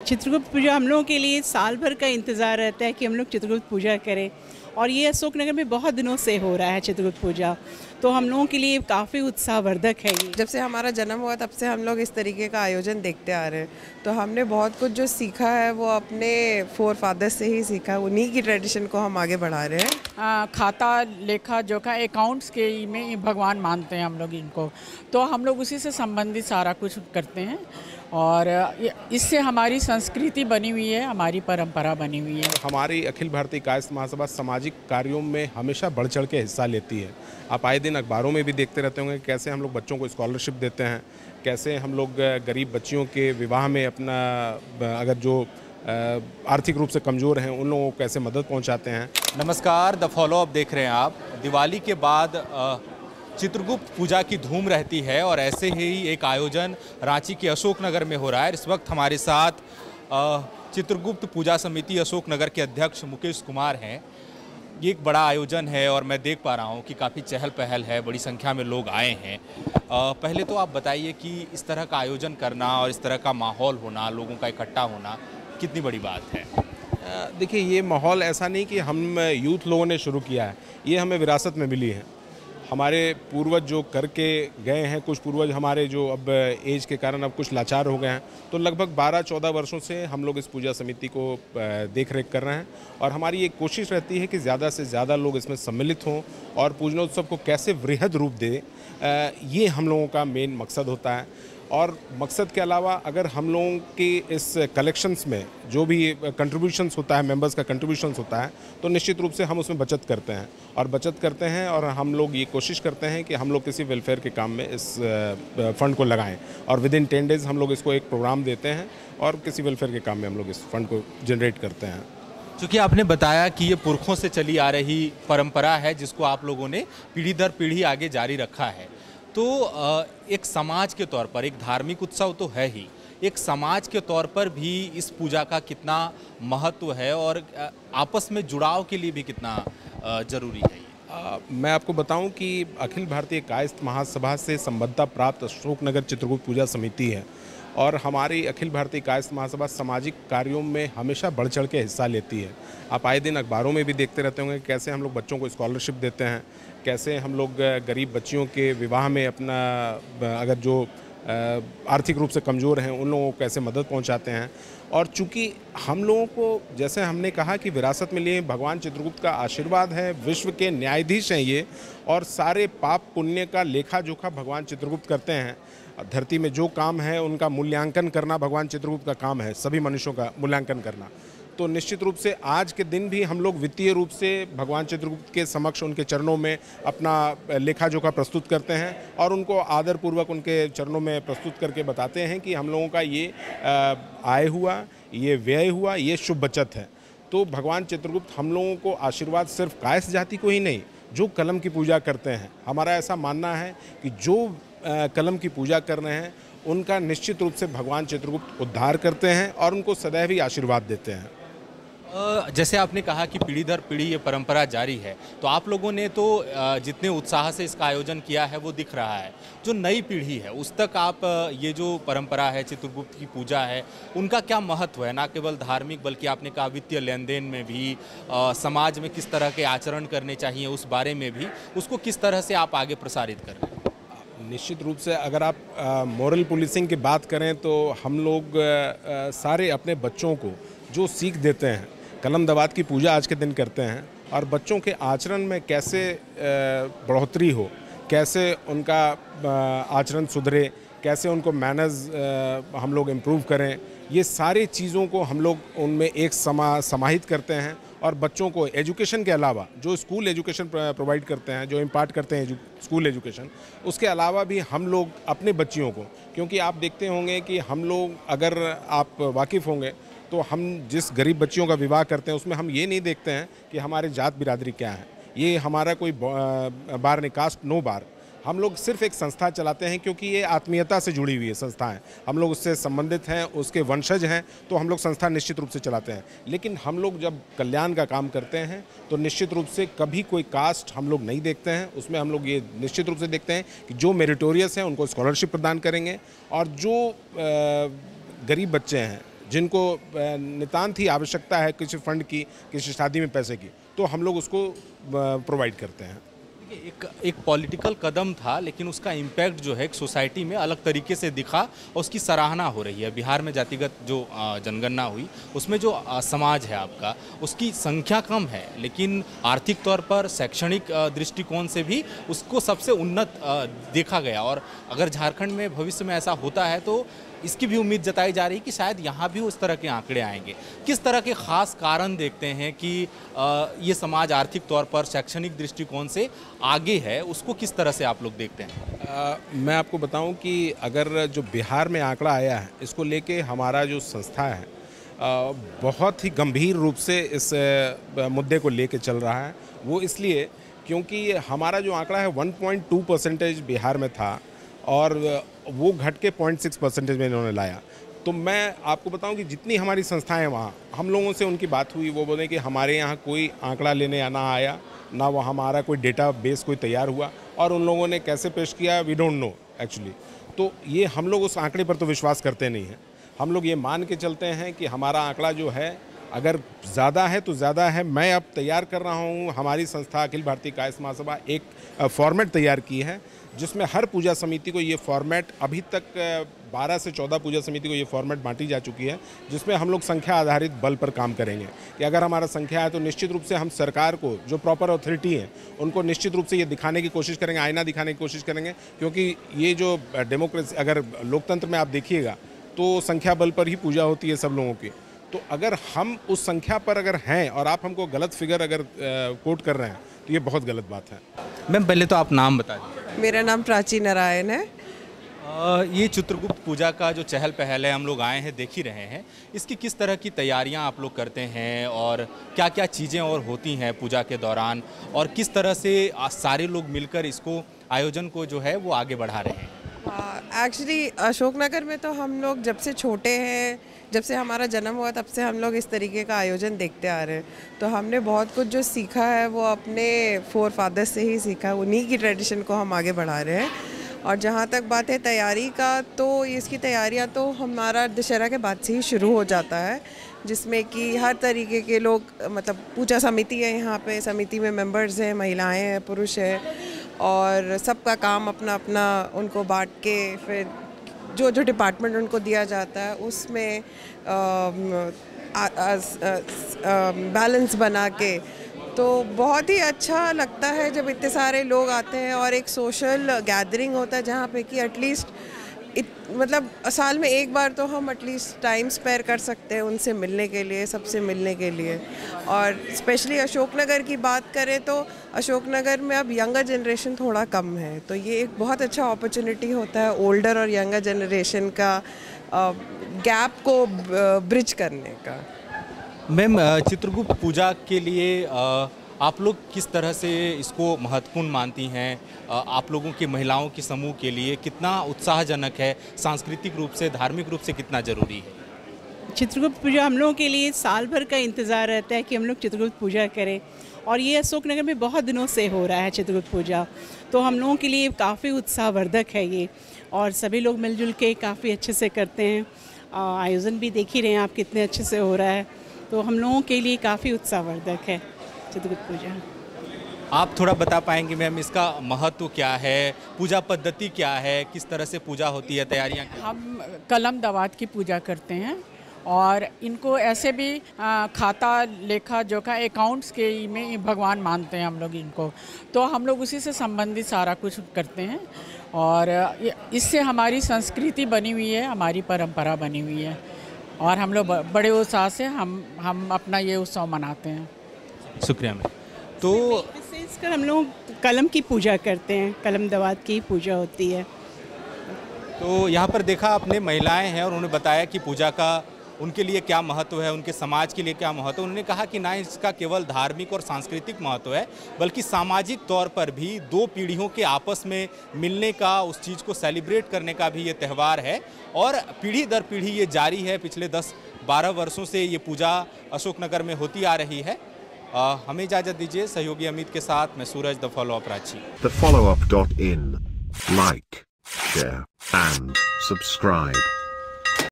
चित्रगुप्त पूजा हम लोगों के लिए साल भर का इंतज़ार रहता है कि हम लोग चित्रगुप्त पूजा करें। और ये अशोकनगर में बहुत दिनों से हो रहा है चित्रगुप्त पूजा, तो हम लोगों के लिए काफ़ी उत्साहवर्धक है ये। जब से हमारा जन्म हुआ तब से हम लोग इस तरीके का आयोजन देखते आ रहे हैं, तो हमने बहुत कुछ जो सीखा है वो अपने फोर फादर्स से ही सीखा है। उन्हीं की ट्रेडिशन को हम आगे बढ़ा रहे हैं। खाता लेखा जोखा अकाउंट्स के में भगवान मानते हैं हम लोग इनको, तो हम लोग उसी से संबंधित सारा कुछ करते हैं और इससे हमारी संस्कृति बनी हुई है, हमारी परंपरा बनी हुई है। हमारी अखिल भारतीय कायस्थ महासभा सामाजिक कार्यों में हमेशा बढ़ चढ़ के हिस्सा लेती है। आप आए दिन अखबारों में भी देखते रहते होंगे कैसे हम लोग बच्चों को स्कॉलरशिप देते हैं, कैसे हम लोग गरीब बच्चियों के विवाह में अपना अगर जो आर्थिक रूप से कमज़ोर हैं उन लोगों को कैसे मदद पहुंचाते हैं। नमस्कार, द फॉलो अप देख रहे हैं आप। दिवाली के बाद चित्रगुप्त पूजा की धूम रहती है और ऐसे ही एक आयोजन रांची के अशोकनगर में हो रहा है। इस वक्त हमारे साथ चित्रगुप्त पूजा समिति अशोकनगर के अध्यक्ष मुकेश कुमार हैं। ये एक बड़ा आयोजन है और मैं देख पा रहा हूँ कि काफ़ी चहल पहल है, बड़ी संख्या में लोग आए हैं। पहले तो आप बताइए कि इस तरह का आयोजन करना और इस तरह का माहौल होना, लोगों का इकट्ठा होना कितनी बड़ी बात है। देखिए, ये माहौल ऐसा नहीं कि हम यूथ लोगों ने शुरू किया है, ये हमें विरासत में मिली है। हमारे पूर्वज जो करके गए हैं, कुछ पूर्वज हमारे जो अब एज के कारण अब कुछ लाचार हो गए हैं, तो लगभग 12-14 वर्षों से हम लोग इस पूजा समिति को देख रेख कर रहे हैं और हमारी ये कोशिश रहती है कि ज़्यादा से ज़्यादा लोग इसमें सम्मिलित हों और पूजनोत्सव को कैसे वृहद रूप दें, ये हम लोगों का मेन मकसद होता है। और मकसद के अलावा अगर हम लोगों के इस कलेक्शंस में जो भी कंट्रीब्यूशंस होता है, मेंबर्स का कंट्रीब्यूशंस होता है, तो निश्चित रूप से हम उसमें बचत करते हैं और हम लोग ये कोशिश करते हैं कि हम लोग किसी वेलफेयर के काम में इस फंड को लगाएं और विद इन 10 डेज़ हम लोग इसको एक प्रोग्राम देते हैं और किसी वेलफेयर के काम में हम लोग इस फंड को जनरेट करते हैं। क्योंकि आपने बताया कि ये पुरखों से चली आ रही परंपरा है जिसको आप लोगों ने पीढ़ी दर पीढ़ी आगे जारी रखा है, तो एक समाज के तौर पर, एक धार्मिक उत्सव तो है ही, एक समाज के तौर पर भी इस पूजा का कितना महत्व है और आपस में जुड़ाव के लिए भी कितना जरूरी है ये। मैं आपको बताऊं कि अखिल भारतीय कायस्थ महासभा से संबद्धता प्राप्त अशोकनगर चित्रगुप्त पूजा समिति है और हमारी अखिल भारतीय कायस्थ महासभा सामाजिक कार्यों में हमेशा बढ़ चढ़ के हिस्सा लेती है। आप आए दिन अखबारों में भी देखते रहते होंगे कैसे हम लोग बच्चों को स्कॉलरशिप देते हैं, कैसे हम लोग गरीब बच्चियों के विवाह में अपना अगर जो आर्थिक रूप से कमज़ोर हैं उन लोगों को कैसे मदद पहुंचाते हैं। और चूंकि हम लोगों को, जैसे हमने कहा कि विरासत में लिए भगवान चित्रगुप्त का आशीर्वाद है, विश्व के न्यायाधीश हैं ये, और सारे पाप पुण्य का लेखा जोखा भगवान चित्रगुप्त करते हैं। धरती में जो काम है उनका मूल्यांकन करना भगवान चित्रगुप्त का काम है, सभी मनुष्यों का मूल्यांकन करना। तो निश्चित रूप से आज के दिन भी हम लोग वित्तीय रूप से भगवान चित्रगुप्त के समक्ष उनके चरणों में अपना लेखा जोखा प्रस्तुत करते हैं और उनको आदरपूर्वक उनके चरणों में प्रस्तुत करके बताते हैं कि हम लोगों का ये आय हुआ, ये व्यय हुआ, ये शुभ बचत है। तो भगवान चित्रगुप्त हम लोगों को आशीर्वाद सिर्फ कायस्थ जाति को ही नहीं, जो कलम की पूजा करते हैं, हमारा ऐसा मानना है कि जो कलम की पूजा कर रहे हैं उनका निश्चित रूप से भगवान चित्रगुप्त उद्धार करते हैं और उनको सदैव ही आशीर्वाद देते हैं। जैसे आपने कहा कि पीढ़ी दर पीढ़ी ये परंपरा जारी है, तो आप लोगों ने तो जितने उत्साह से इसका आयोजन किया है वो दिख रहा है। जो नई पीढ़ी है उस तक आप ये जो परंपरा है, चित्रगुप्त की पूजा है, उनका क्या महत्व है, ना केवल धार्मिक बल्कि आपने कहा वित्तीय लेन देन में भी, समाज में किस तरह के आचरण करने चाहिए उस बारे में भी, उसको किस तरह से आप आगे प्रसारित कर रहे हैं? निश्चित रूप से अगर आप मॉरल पुलिसिंग की बात करें तो हम लोग सारे अपने बच्चों को जो सीख देते हैं, कलम दवात की पूजा आज के दिन करते हैं और बच्चों के आचरण में कैसे बढ़ोतरी हो, कैसे उनका आचरण सुधरे, कैसे उनको मैनर्स हम लोग इम्प्रूव करें, ये सारी चीज़ों को हम लोग उनमें एक समाहित करते हैं। और बच्चों को एजुकेशन के अलावा जो स्कूल एजुकेशन प्रोवाइड करते हैं, जो इम्पार्ट करते हैं स्कूल एजुकेशन, उसके अलावा भी हम लोग अपने बच्चियों को, क्योंकि आप देखते होंगे कि हम लोग, अगर आप वाकिफ़ होंगे तो हम जिस गरीब बच्चियों का विवाह करते हैं उसमें हम ये नहीं देखते हैं कि हमारे जात बिरादरी क्या है, ये हमारा कोई बार नहीं, कास्ट नो बार। हम लोग सिर्फ एक संस्था चलाते हैं क्योंकि ये आत्मीयता से जुड़ी हुई है संस्था है, हम लोग उससे संबंधित हैं, उसके वंशज हैं, तो हम लोग संस्था निश्चित रूप से चलाते हैं। लेकिन हम लोग जब कल्याण का काम करते हैं तो निश्चित रूप से कभी कोई कास्ट हम लोग नहीं देखते हैं, उसमें हम लोग ये निश्चित रूप से देखते हैं कि जो मेरिटोरियस हैं उनको स्कॉलरशिप प्रदान करेंगे और जो गरीब बच्चे हैं, जिनको नितांत ही आवश्यकता है किसी फंड की, किसी शादी में पैसे की, तो हम लोग उसको प्रोवाइड करते हैं। एक पॉलिटिकल कदम था, लेकिन उसका इम्पैक्ट जो है एक सोसाइटी में अलग तरीके से दिखा और उसकी सराहना हो रही है। बिहार में जातिगत जो जनगणना हुई उसमें जो समाज है आपका, उसकी संख्या कम है, लेकिन आर्थिक तौर पर, शैक्षणिक दृष्टिकोण से भी उसको सबसे उन्नत देखा गया। और अगर झारखंड में भविष्य में ऐसा होता है तो इसकी भी उम्मीद जताई जा रही है कि शायद यहाँ भी उस तरह के आंकड़े आएंगे। किस तरह के खास कारण देखते हैं कि ये समाज आर्थिक तौर पर, शैक्षणिक दृष्टिकोण से आगे है, उसको किस तरह से आप लोग देखते हैं? मैं आपको बताऊं कि अगर जो बिहार में आंकड़ा आया है, इसको लेके हमारा जो संस्था है बहुत ही गंभीर रूप से इस मुद्दे को लेके चल रहा है। वो इसलिए क्योंकि हमारा जो आंकड़ा है 1.2% बिहार में था और वो घट के 0.6% में इन्होंने लाया। तो मैं आपको बताऊं कि जितनी हमारी संस्थाएं वहाँ, हम लोगों से उनकी बात हुई, वो बोले कि हमारे यहाँ कोई आंकड़ा लेने ना आया, ना वो हमारा कोई डेटा बेस कोई तैयार हुआ, और उन लोगों ने कैसे पेश किया वी डोंट नो एक्चुअली। तो ये हम लोग उस आंकड़े पर तो विश्वास करते नहीं हैं। हम लोग ये मान के चलते हैं कि हमारा आंकड़ा जो है अगर ज़्यादा है तो ज़्यादा है। मैं अब तैयार कर रहा हूँ, हमारी संस्था अखिल भारतीय कायस्थ महासभा एक फॉर्मेट तैयार की है जिसमें हर पूजा समिति को ये फॉर्मेट, अभी तक 12 से 14 पूजा समिति को ये फॉर्मेट बांटी जा चुकी है, जिसमें हम लोग संख्या आधारित बल पर काम करेंगे कि अगर हमारा संख्या है तो निश्चित रूप से हम सरकार को, जो प्रॉपर अथॉरिटी है, उनको निश्चित रूप से ये दिखाने की कोशिश करेंगे, आईना दिखाने की कोशिश करेंगे। क्योंकि ये जो डेमोक्रेसी, अगर लोकतंत्र में आप देखिएगा तो संख्या बल पर ही पूजा होती है सब लोगों की। तो अगर हम उस संख्या पर अगर हैं और आप हमको गलत फिगर अगर कोट कर रहे हैं तो ये बहुत गलत बात है। मैम, पहले तो आप नाम बता दीजिए। मेरा नाम प्राची नारायण है। ये चित्रगुप्त पूजा का जो चहल पहल है, हम लोग आए हैं, देख ही रहे हैं। इसकी किस तरह की तैयारियां आप लोग करते हैं और क्या क्या चीज़ें और होती हैं पूजा के दौरान, और किस तरह से सारे लोग मिलकर इसको, आयोजन को जो है वो आगे बढ़ा रहे हैं? एक्चुअली अशोकनगर में तो हम लोग जब से छोटे हैं, जब से हमारा जन्म हुआ तब से हम लोग इस तरीके का आयोजन देखते आ रहे हैं। तो हमने बहुत कुछ जो सीखा है वो अपने फोर फादर्स से ही सीखा, उन्हीं की ट्रेडिशन को हम आगे बढ़ा रहे हैं। और जहाँ तक बात है तैयारी का, तो इसकी तैयारियाँ तो हमारा दशहरा के बाद से ही शुरू हो जाता है, जिसमें कि हर तरीके के लोग, मतलब पूजा समिति है यहाँ पे, समिति में मेंबर्स हैं, महिलाएं हैं, पुरुष हैं, और सबका काम अपना अपना उनको बांट के फिर जो जो डिपार्टमेंट उनको दिया जाता है उसमें बैलेंस बना के, तो बहुत ही अच्छा लगता है जब इतने सारे लोग आते हैं और एक सोशल गैदरिंग होता है जहाँ पे कि एटलीस्ट मतलब साल में एक बार तो हम एटलीस्ट टाइम स्पेयर कर सकते हैं उनसे मिलने के लिए, सबसे मिलने के लिए। और स्पेशली अशोकनगर की बात करें तो अशोकनगर में अब यंगर जनरेशन थोड़ा कम है, तो ये एक बहुत अच्छा अपॉर्चुनिटी होता है ओल्डर और यंगर जनरेशन का गैप को ब्रिज करने का। मैम, चित्रगुप्त पूजा के लिए आप लोग किस तरह से इसको महत्वपूर्ण मानती हैं? आप लोगों की, महिलाओं के समूह के लिए कितना उत्साहजनक है, सांस्कृतिक रूप से, धार्मिक रूप से कितना ज़रूरी है? चित्रगुप्त पूजा हम लोगों के लिए साल भर का इंतज़ार रहता है कि हम लोग चित्रगुप्त पूजा करें, और ये अशोकनगर में बहुत दिनों से हो रहा है चित्रगुप्त पूजा। तो हम लोगों के लिए काफ़ी उत्साहवर्धक है ये, और सभी लोग मिलजुल के काफ़ी अच्छे से करते हैं। आयोजन भी देख ही रहे हैं आप कितने अच्छे से हो रहा है, तो हम लोगों के लिए काफ़ी उत्साहवर्धक है चित्रगुप्त पूजा। आप थोड़ा बता पाएंगे मैम, इसका महत्व क्या है, पूजा पद्धति क्या है, किस तरह से पूजा होती है, तैयारियां? हम कलम दवात की पूजा करते हैं, और इनको ऐसे भी खाता, लेखा जोखा, अकाउंट्स के में भगवान मानते हैं हम लोग इनको। तो हम लोग उसी से संबंधित सारा कुछ करते हैं, और इससे हमारी संस्कृति बनी हुई है, हमारी परंपरा बनी हुई है, और हम लोग बड़े उत्साह से हम अपना ये उत्सव मनाते हैं। शुक्रिया मैम। तो विशेषकर हम लोग कलम की पूजा करते हैं, कलम दवात की पूजा होती है। तो यहाँ पर देखा आपने, महिलाएं हैं और उन्होंने बताया कि पूजा का उनके लिए क्या महत्व है, उनके समाज के लिए क्या महत्व है। उन्होंने कहा कि ना इसका केवल धार्मिक और सांस्कृतिक महत्व है, बल्कि सामाजिक तौर पर भी दो पीढ़ियों के आपस में मिलने का, उस चीज़ को सेलिब्रेट करने का भी ये त्यौहार है, और पीढ़ी दर पीढ़ी ये जारी है। पिछले 10-12 वर्षों से ये पूजा अशोकनगर में होती आ रही है। हमें इजाज़त दीजिए, सहयोगी अमित के साथ मैं Suraj, the followup Ranchi. thefollowup.in, like, share and subscribe.